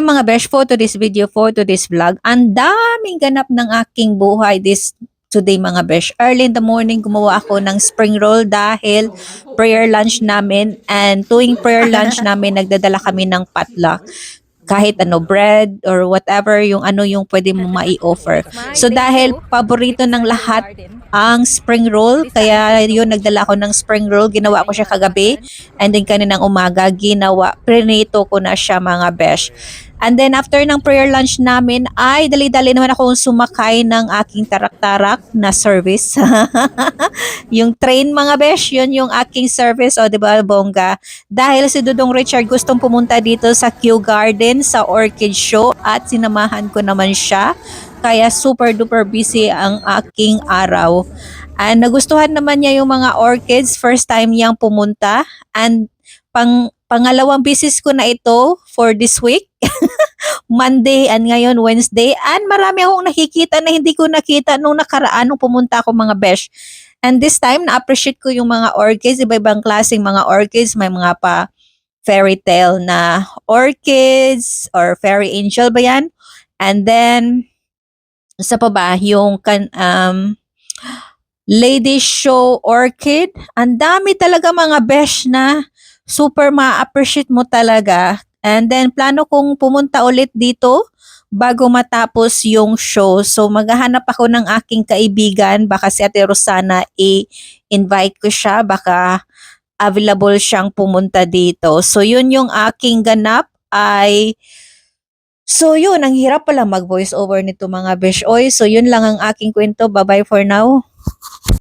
mga besh, for today's video, for today's vlog, ang daming ganap ng aking buhay today mga besh. Early in the morning, gumawa ako ng spring roll dahil prayer lunch namin, and tuwing prayer lunch namin, nagdadala kami ng potluck. Kahit ano, bread or whatever yung ano yung pwede mo mai-offer. So dahil paborito ng lahat ang spring roll, kaya yun, nagdala ako ng spring roll. Ginawa ko siya kagabi, and then kaninang umaga prinito ko na siya mga besh. And then after ng prayer lunch namin, ay dali-dali naman akong sumakay ng aking tarak-tarak na service. Yung train mga besh, yun yung aking service, o diba bongga? Dahil si Dudong Richard gustong pumunta dito sa Kew Garden sa Orchid Show, at sinamahan ko naman siya. Kaya super duper busy ang aking araw. And nagustuhan naman niya yung mga orchids. First time niyang pumunta. And pangalawang bisis ko na ito for this week. Monday and ngayon Wednesday. And marami akong nakikita na hindi ko nakita nung nakaraan nung pumunta ako mga besh. And this time, na-appreciate ko yung mga orchids. Iba-ibang klaseng mga orchids. May mga pa fairy tale na orchids or fairy angel ba yan? And then, isa pa ba, yung lady show orchid. Ang dami talaga mga besh na super ma-appreciate mo talaga. And then, plano kong pumunta ulit dito bago matapos yung show. So, maghahanap ako ng aking kaibigan. Baka si Ate Rosana i-invite ko siya. Baka available siyang pumunta dito. So, yun yung aking ganap ay... So, yun. Ang hirap pala mag-voice over nito mga besh. Oy, so, yun lang ang aking kwento. Bye-bye for now.